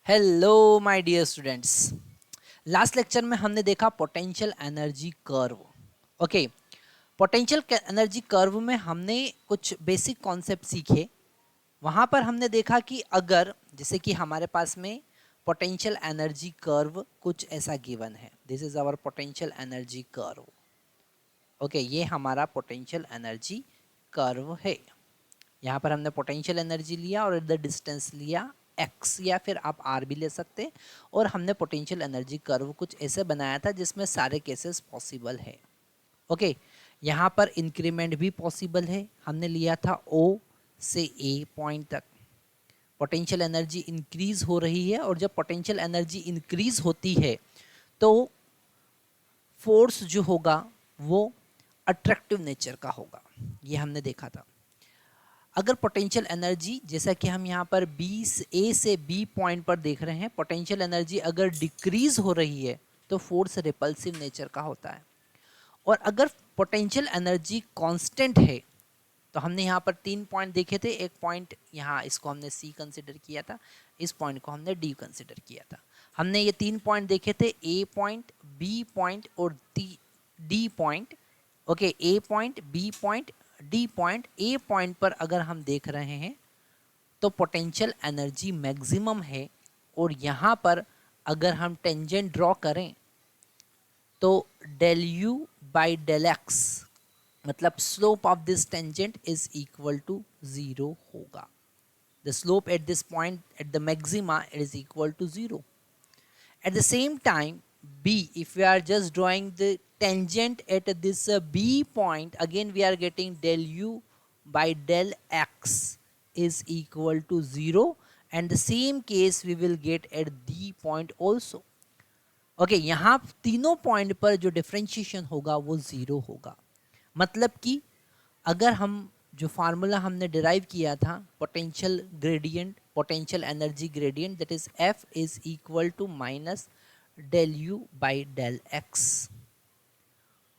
Hello my dear students. Last lecture में हमने देखा potential energy curve. Okay, potential energy curve में हमने कुछ बेसिक कॉन्सेप्ट सीखे। वहाँ पर हमने देखा कि अगर जैसे कि हमारे पास में पोटेंशियल एनर्जी कर्व कुछ ऐसा गिवन है, this is our potential energy curve. Okay, ये हमारा पोटेंशियल एनर्जी कर्व है। यहाँ पर हमने पोटेंशियल एनर्जी लिया और इधर डिस्टेंस लिया x, या फिर आप r भी ले सकते हैं। और हमने पोटेंशियल एनर्जी कर्व कुछ ऐसे बनाया था जिसमें सारे केसेस पॉसिबल है। ओके, यहाँ पर इंक्रीमेंट भी पॉसिबल है। हमने लिया था O से A पॉइंट तक पोटेंशियल एनर्जी इंक्रीज हो रही है, और जब पोटेंशियल एनर्जी इंक्रीज होती है तो फोर्स जो होगा वो अट्रैक्टिव नेचर का होगा। ये हमने देखा था। अगर पोटेंशियल एनर्जी, जैसा कि हम यहाँ पर A से B पॉइंट पर देख रहे हैं, पोटेंशियल एनर्जी अगर डिक्रीज हो रही है तो फोर्स रिपल्सिव नेचर का होता है। और अगर पोटेंशियल एनर्जी कांस्टेंट है तो हमने यहाँ पर 3 पॉइंट देखे थे। एक पॉइंट यहाँ, इसको हमने C कंसिडर किया था, इस पॉइंट को हमने D कंसिडर किया था। हमने ये 3 पॉइंट देखे थे, A पॉइंट, B पॉइंट और D point. Okay, A point, B point, D point. A point पर अगर हम देख रहे हैं तो पोटेंशियल एनर्जी मैक्सिमम है, और यहाँ पर अगर हम टेंजेंट ड्रॉ करें तो del u by del x, मतलब slope of this tangent is equal to 0 होगा। The slope at this point at the maxima is equal to 0। At the same time, B, if we are just drawing the tangent at this B point, again we are getting del u by del x is equal to 0, and the same case we will get at D point also. Okay, यहाँ तीनों point पर जो differentiation होगा वो 0 होगा। मतलब कि अगर हम जो फार्मूला हमने डिराइव किया था potential gradient, potential energy gradient, that is F is equal to minus del u by del x.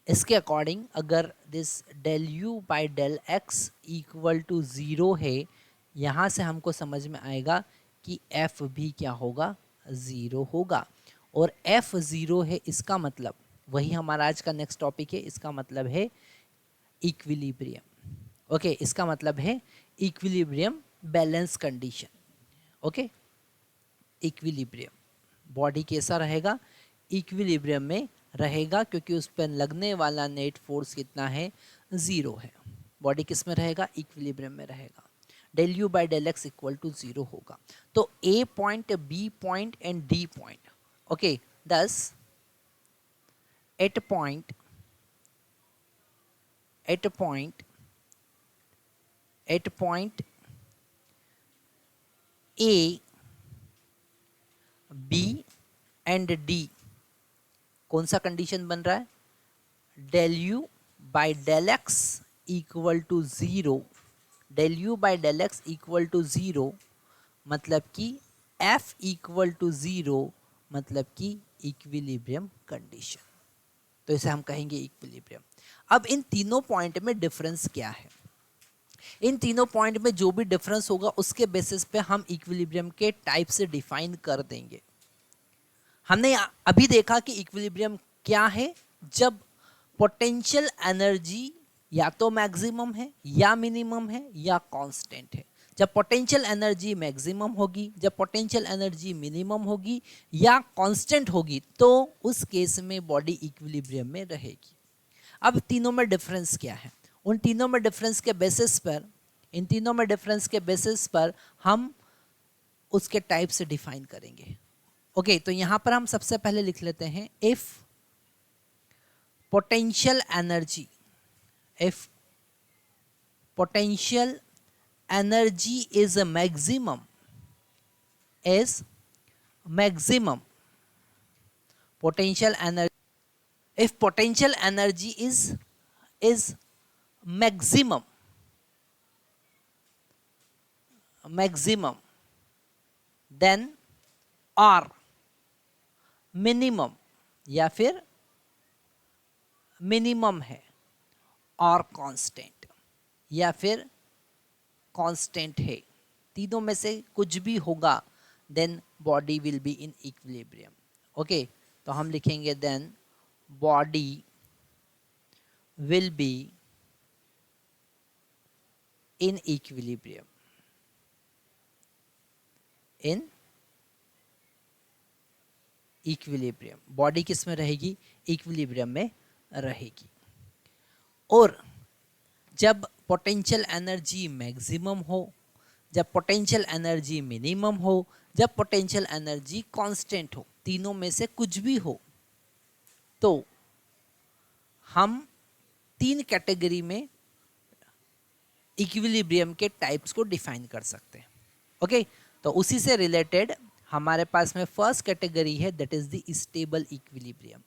इसके अकॉर्डिंग अगर this del u by del x equal to 0 है, यहाँ से हमको समझ में आएगा कि F भी क्या होगा, 0 होगा। और F 0 है, इसका मतलब वही हमारा आज का नेक्स्ट टॉपिक है, इसका मतलब है इक्विलिब्रियम। ओके, इसका मतलब है equilibrium balance condition. Okay, equilibrium, body कैसा रहेगा, इक्विलिब्रियम में रहेगा, क्योंकि उस पर लगने वाला नेट फोर्स कितना है, 0 है। बॉडी किस में रहेगा, इक्विलिब्रियम में रहेगा। Del u by del x equal to 0 होगा। तो A point, B point and D point. Okay, दस at point A, B and D कौन सा कंडीशन बन रहा है, del u by del x equal to 0। Del u by del x equal to 0 मतलब कि F इक्वल टू 0, मतलब कि इक्विलिब्रियम कंडीशन। तो इसे हम कहेंगे इक्विलिब्रियम। अब इन तीनों पॉइंट में डिफरेंस क्या है, इन तीनों पॉइंट में जो भी डिफरेंस होगा उसके बेसिस पे हम इक्विलिब्रियम के टाइप से डिफाइन कर देंगे। हमने अभी देखा कि इक्विलिब्रियम क्या है, जब पोटेंशियल एनर्जी या तो मैक्सिमम है या मिनिमम है या कांस्टेंट है। जब पोटेंशियल एनर्जी मैक्सिमम होगी, जब पोटेंशियल एनर्जी मिनिमम होगी या कांस्टेंट होगी, तो उस केस में बॉडी इक्विलिब्रियम में रहेगी। अब तीनों में डिफरेंस क्या है, उन तीनों में डिफरेंस के बेसिस पर, इन तीनों में डिफरेंस के बेसिस पर हम उसके टाइप से डिफाइन करेंगे। ओके, तो यहां पर हम सबसे पहले लिख लेते हैं, if potential energy, if potential energy is a maximum potential energy, if potential energy is maximum then or minimum, या फिर मिनिमम है और कांस्टेंट, या फिर कांस्टेंट है, तीनों में से कुछ भी होगा, then body will be in equilibrium. Okay, तो हम लिखेंगे then body will be in equilibrium, in equilibrium. Body किस में रहेगी? इक्विलिब्रियम में रहेगी। और जब पोटेंशियल एनर्जी मैक्सिमम हो, जब पोटेंशियल एनर्जी मिनिमम हो, जब पोटेंशियल एनर्जी कांस्टेंट हो, तीनों में से कुछ भी हो, तो हम तीन कैटेगरी में इक्विलिब्रियम के टाइप्स को डिफाइन कर सकते हैं। ओके, तो उसी से रिलेटेड हमारे पास में फर्स्ट कैटेगरी है, that is the stable equilibrium.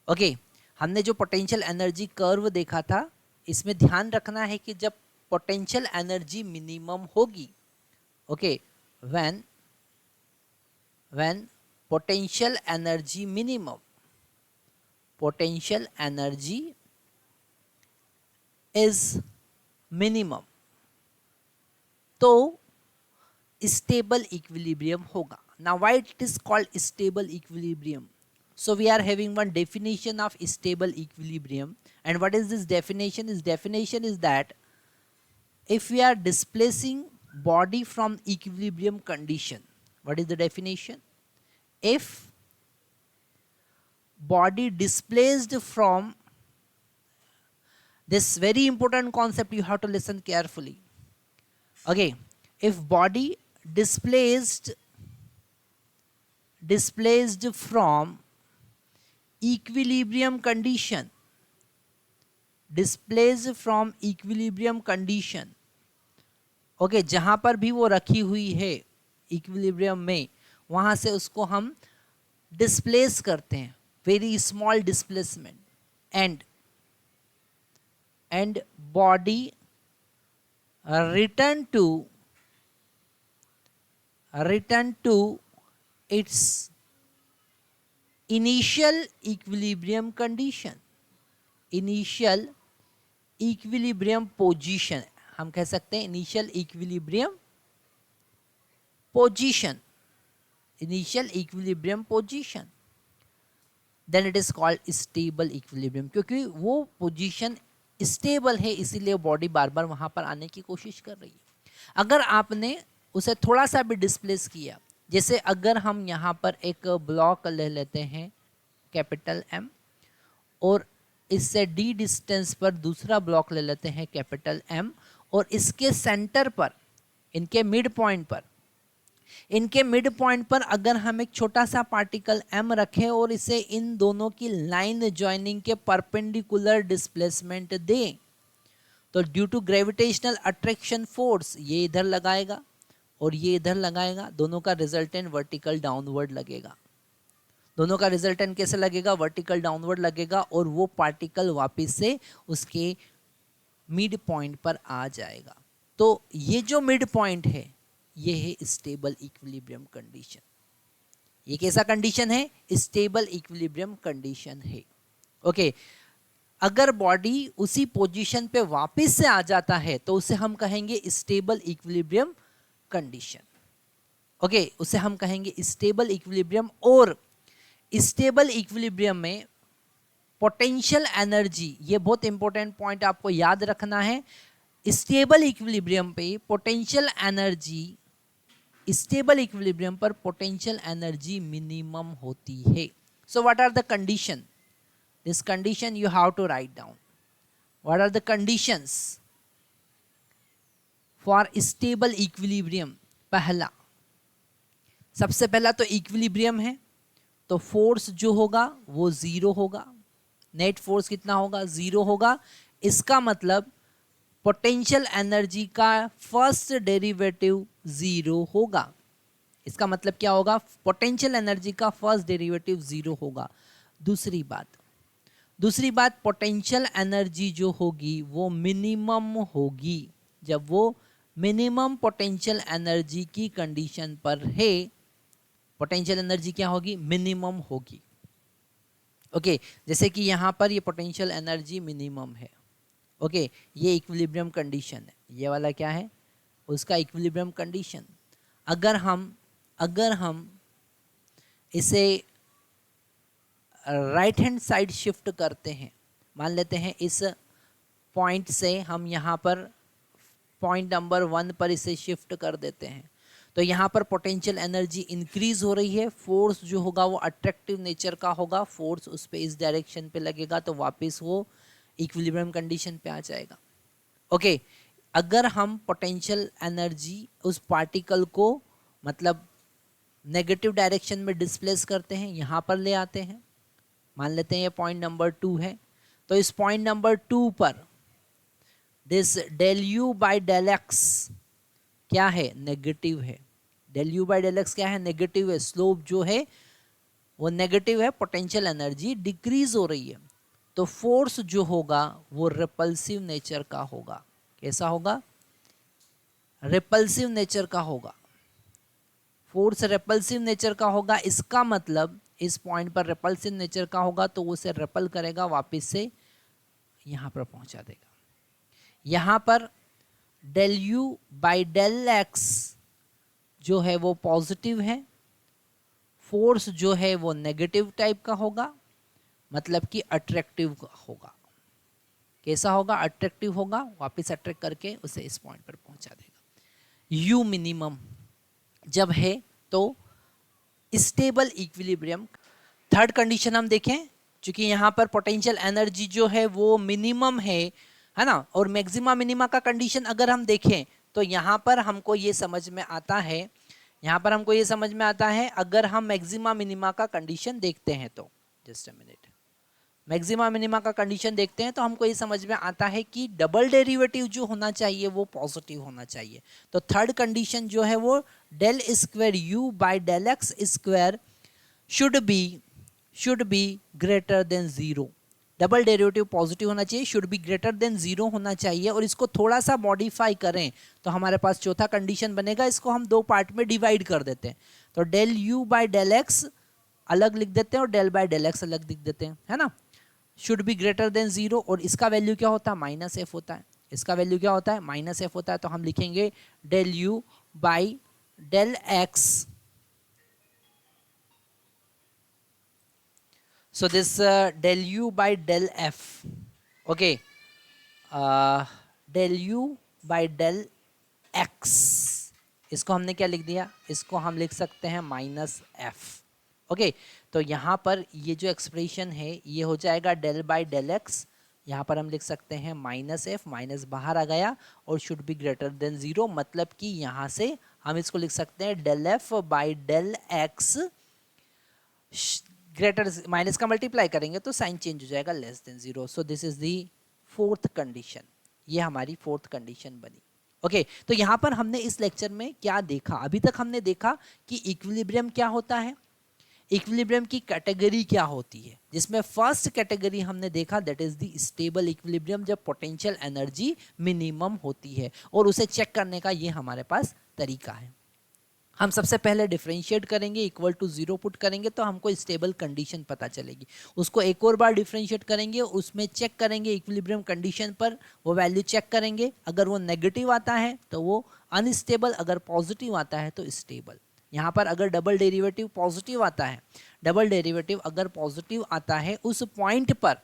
Okay, हमने जो पोटेंशियल एनर्जी कर्व देखा था, इसमें ध्यान रखना है कि जब पोटेंशियल एनर्जी मिनिमम होगी, okay, when potential energy minimum, potential energy is minimum, तो स्टेबल इक्विलिब्रियम होगा। Now why it is called stable equilibrium? So we are having one definition of stable equilibrium, and what is this definition? This definition is that if we are displacing body from equilibrium condition, what is the definition? If body displaced from, this very important concept you have to listen carefully. Okay, if body displaced from equilibrium condition, displaced from equilibrium condition, okay, जहां पर भी वो रखी हुई है equilibrium में, वहां से उसको हम डिस्प्लेस करते हैं, very small displacement, and body return to its initial equilibrium condition, initial equilibrium position, हम कह सकते हैं initial equilibrium position, initial equilibrium position, then it is called stable equilibrium, क्योंकि वो पोजीशन स्टेबल है, इसीलिए बॉडी बार बार वहां पर आने की कोशिश कर रही है। अगर आपने उसे थोड़ा सा भी डिस्प्लेस किया, जैसे अगर हम यहाँ पर एक ब्लॉक ले लेते हैं कैपिटल M, और इससे d डिस्टेंस पर दूसरा ब्लॉक ले लेते हैं कैपिटल M, और इसके सेंटर पर, इनके मिड पॉइंट पर अगर हम एक छोटा सा पार्टिकल m रखें और इसे इन दोनों की लाइन जॉइनिंग के परपेंडिकुलर डिस्प्लेसमेंट दें, तो due to gravitational attraction force ये इधर लगाएगा और ये इधर लगाएगा, दोनों का रिजल्टेंट वर्टिकल डाउनवर्ड लगेगा। दोनों का रिजल्टेंट कैसे लगेगा? वर्टिकल डाउनवर्ड लगेगा, और वो पार्टिकल वापस से उसके मिड पॉइंट पर आ जाएगा। तो ये जो मिड पॉइंट है, ये है स्टेबल इक्विलिब्रियम कंडीशन। ये कैसा कंडीशन है? स्टेबल इक्विलिब्रियम कंडीशन है। ओके, अगर बॉडी उसी पोजीशन पे वापस से आ जाता है तो उसे हम कहेंगे स्टेबल इक्विलिब्रियम कंडीशन। ओके, उसे हम कहेंगे स्टेबल इक्विलिब्रियम। और स्टेबल इक्विलिब्रियम में पोटेंशियल एनर्जी, ये बहुत इंपॉर्टेंट पॉइंट आपको याद रखना है, स्टेबल इक्विलिब्रियम पे पोटेंशियल एनर्जी, स्टेबल इक्विलिब्रियम पर पोटेंशियल एनर्जी मिनिमम होती है। So what are the condition? This condition you have to write down. What are the conditions for stable equilibrium? पहला, सबसे पहला तो इक्विलिब्रियम है, तो फोर्स जो होगा वो जीरो होगा। नेट फोर्स कितना होगा? जीरो होगा। इसका मतलब पोटेंशियल एनर्जी का फर्स्ट डेरिवेटिव जीरो होगा। इसका मतलब क्या होगा? पोटेंशियल एनर्जी का फर्स्ट डेरिवेटिव जीरो होगा। दूसरी बात पोटेंशियल एनर्जी जो होगी वो मिनिमम होगी। जब वो मिनिमम पोटेंशियल एनर्जी की कंडीशन पर है, पोटेंशियल एनर्जी क्या होगी? मिनिमम होगी। ओके, जैसे कि यहाँ पर ये पोटेंशियल एनर्जी मिनिमम है। ओके, ये इक्विलिब्रियम कंडीशन है। ये वाला क्या है? उसका इक्विलिब्रियम कंडीशन। अगर हम अगर हम इसे राइट हैंड साइड शिफ्ट करते हैं, मान लेते हैं इस पॉइंट से हम यहाँ पर पॉइंट नंबर 1 पर इसे शिफ्ट कर देते हैं, तो यहाँ पर पोटेंशियल एनर्जी इंक्रीज हो रही है। फोर्स जो होगा वो अट्रैक्टिव नेचर का होगा, फोर्स उस पर इस डायरेक्शन पे लगेगा तो वापस वो इक्विलिब्रियम कंडीशन पे आ जाएगा। ओके, अगर हम पोटेंशियल एनर्जी उस पार्टिकल को मतलब नेगेटिव डायरेक्शन में डिस्प्लेस करते हैं, यहाँ पर ले आते हैं, मान लेते हैं ये पॉइंट नंबर 2 है, तो इस पॉइंट नंबर 2 पर this del u by del x क्या है, नेगेटिव है। Del u by del x क्या है, नेगेटिव है। स्लोप जो है वो नेगेटिव है, पोटेंशियल एनर्जी डिक्रीज हो रही है, तो फोर्स जो होगा वो रिपल्सिव नेचर का होगा। कैसा होगा, रिपल्सिव नेचर का होगा। फोर्स रिपल्सिव नेचर का होगा, इसका मतलब इस पॉइंट पर रिपल्सिव नेचर का होगा तो वो उसे रिपल करेगा, वापस से यहां पर पहुंचा देगा। यहां पर del u by del x जो है वो पॉजिटिव है, फोर्स जो है वो नेगेटिव टाइप का होगा, मतलब कि अट्रैक्टिव होगा। कैसा होगा, अट्रैक्टिव होगा, वापस अट्रैक्ट करके उसे इस पॉइंट पर पहुंचा देगा। यू मिनिमम जब है तो स्टेबल इक्विलिब्रियम। थर्ड कंडीशन हम देखें, क्योंकि यहाँ पर पोटेंशियल एनर्जी जो है वो मिनिमम है ना, और मैक्सिमा मिनिमा का कंडीशन अगर हम देखें तो यहाँ पर हमको ये समझ में आता है, यहाँ पर हमको ये समझ में आता है अगर हम मैक्सिमा मिनिमा का कंडीशन देखते हैं तो, just a minute, maxima minima का कंडीशन देखते हैं तो हमको ये समझ में आता है कि डबल डेरिवेटिव जो होना चाहिए वो पॉजिटिव होना चाहिए। तो थर्ड कंडीशन जो है वो del square u by del x square should be greater than zero. Double derivative positive होना चाहिए, should be greater than zero होना चाहिए, और इसको थोड़ा सा मॉडिफाई करें तो हमारे पास चौथा कंडीशन बनेगा। इसको हम दो पार्ट में डिवाइड कर देते हैं, तो del u by del x अलग लिख देते हैं और डेल बाय डेल एक्स अलग लिख देते हैं, है ना। Should be greater than zero, और इसका वैल्यू क्या होता है, माइनस एफ होता है। इसका वैल्यू क्या होता है, माइनस एफ होता है। तो हम लिखेंगे del u by del x, so this del u by del f, okay, del u by del x, इसको हमने क्या लिख दिया, इसको हम लिख सकते हैं माइनस एफ। ओके, तो यहाँ पर ये जो एक्सप्रेशन है ये हो जाएगा डेल बाय डेल एक्स, यहाँ पर हम लिख सकते हैं माइनस एफ, माइनस बाहर आ गया, और should be greater than zero, मतलब कि यहाँ से हम इसको लिख सकते हैं del f by del x, greater minus का मल्टीप्लाई करेंगे तो साइन चेंज हो जाएगा, less than zero. So this is the fourth condition, ये हमारी फोर्थ कंडीशन बनी। ओके, तो यहाँ पर हमने इस लेक्चर में क्या देखा, अभी तक हमने देखा कि इक्विलिब्रियम क्या होता है, इक्विलिब्रियम की कैटेगरी क्या होती है, जिसमें फर्स्ट कैटेगरी हमने देखा that is the stable equilibrium, जब पोटेंशियल एनर्जी मिनिमम होती है, और उसे चेक करने का ये हमारे पास तरीका है। हम सबसे पहले डिफरेंशिएट करेंगे, इक्वल टू जीरो पुट करेंगे तो हमको स्टेबल कंडीशन पता चलेगी। उसको एक और बार डिफरेंशिएट करेंगे, उसमें चेक करेंगे इक्विलिब्रियम कंडीशन पर वो वैल्यू चेक करेंगे, अगर वो नेगेटिव आता है तो वो अनस्टेबल, अगर पॉजिटिव आता है तो स्टेबल। यहाँ पर अगर डबल डेरिवेटिव पॉजिटिव आता है, डबल डेरिवेटिव अगर पॉजिटिव आता है उस पॉइंट पर,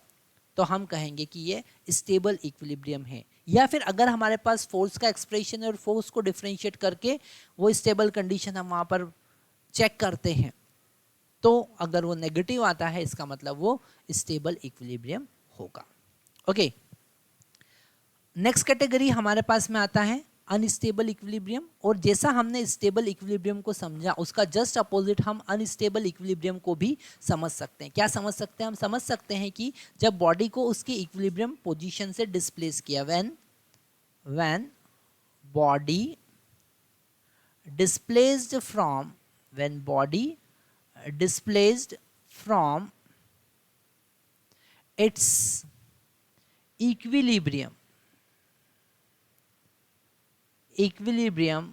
तो हम कहेंगे कि ये स्टेबल इक्विलिब्रियम है। या फिर अगर हमारे पास फोर्स का एक्सप्रेशन है और फोर्स को डिफरेंशिएट करके वो स्टेबल कंडीशन हम वहाँ पर चेक करते हैं, तो अगर वो नेगेटिव आता है इसका मतलब वो स्टेबल इक्विलिब्रियम होगा। ओके, नेक्स्ट कैटेगरी हमारे पास में आता है अनस्टेबल इक्विलिब्रियम, और जैसा हमने स्टेबल इक्विलिब्रियम को समझा उसका जस्ट अपोजिट हम अनस्टेबल इक्विलिब्रियम को भी समझ सकते हैं। क्या समझ सकते हैं, हम समझ सकते हैं कि जब बॉडी को उसकी इक्विलिब्रियम पोजीशन से डिस्प्लेस किया, when body displaced from its equilibrium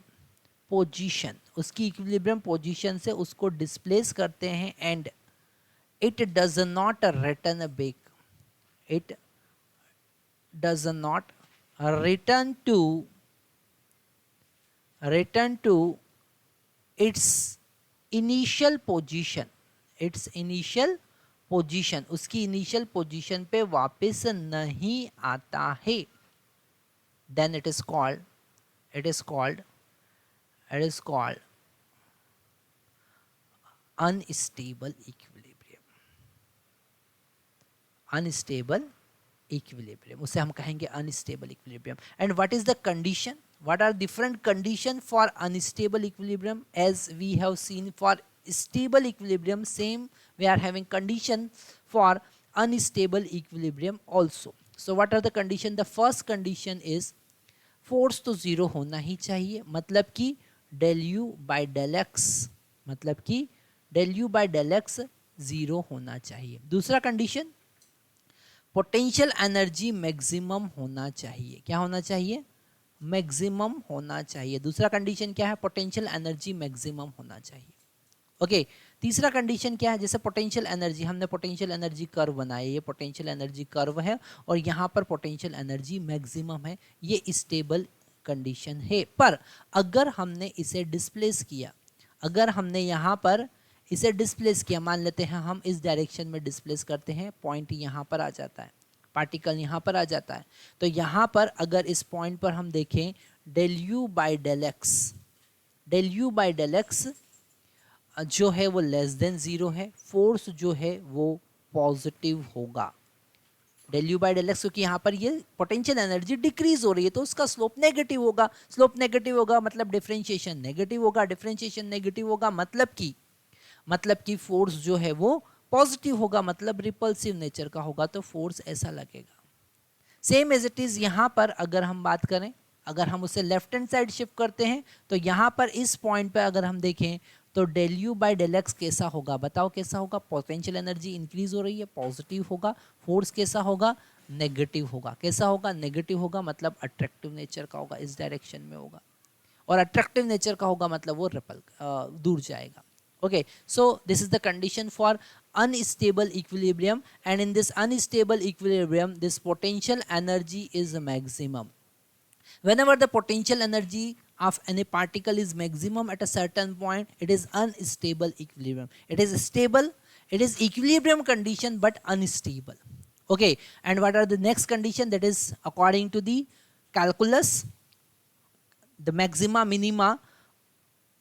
position, उसकी इक्विलिब्रियम पोजीशन से उसको डिस्प्लेस करते हैं, and it does not return back, it does not return to its initial position, its initial position, उसकी इनिशियल पोजीशन पे वापस नहीं आता है, then it is called unstable equilibrium, उसे हम कहेंगे unstable equilibrium. And what is the condition, what are different condition for unstable equilibrium? As we have seen for stable equilibrium, same we are having condition for unstable equilibrium also. So what are the condition? The first condition is force तो zero होना ही चाहिए, मतलब कि del u by del x, मतलब कि del u by del x zero होना चाहिए. दूसरा कंडीशन, पोटेंशियल एनर्जी मैक्सिमम होना चाहिए. क्या होना चाहिए? मैक्सिमम होना चाहिए. दूसरा कंडीशन क्या है? पोटेंशियल एनर्जी मैक्सिमम होना चाहिए. ओके. तीसरा कंडीशन क्या है? जैसे पोटेंशियल एनर्जी, हमने पोटेंशियल एनर्जी कर्व बनाया, ये पोटेंशियल एनर्जी कर्व है और यहाँ पर पोटेंशियल एनर्जी मैक्सिमम है, ये स्टेबल कंडीशन है. पर अगर हमने इसे डिस्प्लेस किया, अगर हमने यहाँ पर इसे डिस्प्लेस किया, मान लेते हैं हम इस डायरेक्शन में डिस्प्लेस करते हैं, पॉइंट यहाँ पर आ जाता है, पार्टिकल यहाँ पर आ जाता है, तो यहाँ पर अगर इस पॉइंट पर हम देखें del u by del x, del u by del x जो है वो लेस देन जीरो है, फोर्स जो है वो पॉजिटिव होगा. Del u by del x, क्योंकि यहाँ पर ये पोटेंशियल एनर्जी डिक्रीज हो रही है तो उसका स्लोप नेगेटिव होगा. स्लोप नेगेटिव होगा मतलब डिफरेंशिएशन नेगेटिव होगा, डिफरेंशिएशन नेगेटिव होगा मतलब कि फोर्स जो है वो पॉजिटिव होगा, मतलब रिपल्सिव नेचर का होगा, तो फोर्स ऐसा लगेगा. सेम एज इट इज यहाँ पर अगर हम बात करें, अगर हम उसे लेफ्ट हैंड साइड शिफ्ट करते हैं तो यहाँ पर इस पॉइंट पे अगर हम देखें तो del u by del x कैसा होगा? बताओ कैसा होगा? पोटेंशियल एनर्जी इंक्रीज हो रही है, पॉजिटिव होगा. फोर्स कैसा होगा? नेगेटिव होगा. कैसा होगा? नेगेटिव होगा, मतलब अट्रैक्टिव नेचर का होगा, इस डायरेक्शन में होगा. और अट्रैक्टिव नेचर का होगा मतलब वो दूर जाएगा. Okay, so this is the condition for unstable equilibrium, and in this unstable equilibrium this potential energy is maximum. Whenever the potential energy of any particle is maximum at a certain point, it is unstable equilibrium. It is stable, it is equilibrium condition but unstable. Okay, and what are the next condition? That is according to the calculus, the maxima minima,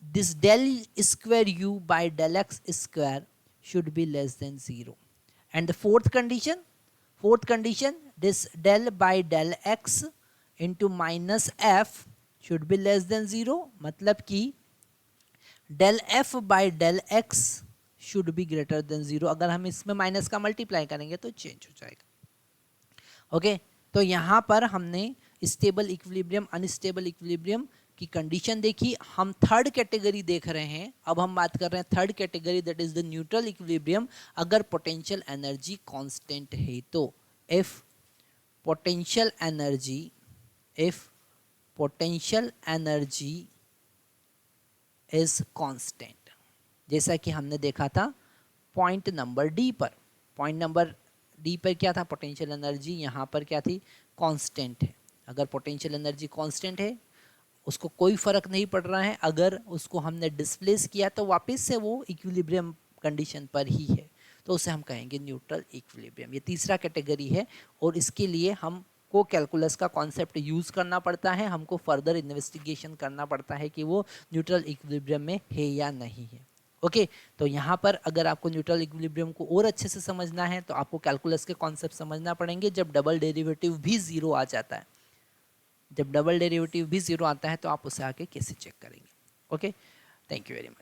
this del square u by del x square should be less than 0. And the fourth condition, this del by del x into minus f should be less than 0, मतलब कि del f by del x should be greater than 0. अगर हम इसमें minus का multiply करेंगे तो change हो जाएगा. ओके, तो यहाँ पर हमने स्टेबल इक्विलिब्रियम, अनस्टेबल इक्विलिब्रियम की कंडीशन देखी. हम थर्ड कैटेगरी देख रहे हैं. अब हम बात कर रहे हैं third category, that is the neutral equilibrium. अगर पोटेंशियल एनर्जी कांस्टेंट है तो if potential energy is constant, जैसा कि हमने देखा था पॉइंट नंबर डी पर. पॉइंट नंबर डी पर क्या था? पोटेंशियल एनर्जी यहाँ पर क्या थी? कांस्टेंट है. अगर पोटेंशियल एनर्जी कांस्टेंट है, उसको कोई फर्क नहीं पड़ रहा है, अगर उसको हमने डिस्प्लेस किया तो वापस से वो इक्विलिब्रियम कंडीशन पर ही है, तो उसे हम कहेंगे न्यूट्रल इक्विलिब्रियम. ये तीसरा कैटेगरी है और इसके लिए हमको कैलकुलस का कॉन्सेप्ट यूज़ करना पड़ता है, हमको फर्दर इन्वेस्टिगेशन करना पड़ता है कि वो न्यूट्रल इक्विलिब्रियम में है या नहीं है. ओके, तो यहाँ पर अगर आपको न्यूट्रल इक्विलिब्रियम को और अच्छे से समझना है तो आपको कैलकुलस के कॉन्सेप्ट समझना पड़ेंगे. जब डबल डेरिवेटिव भी ज़ीरो आ जाता है, जब डबल डेरिवेटिव भी ज़ीरो आता है तो आप उसे आके कैसे चेक करेंगे. Okay, thank you very much.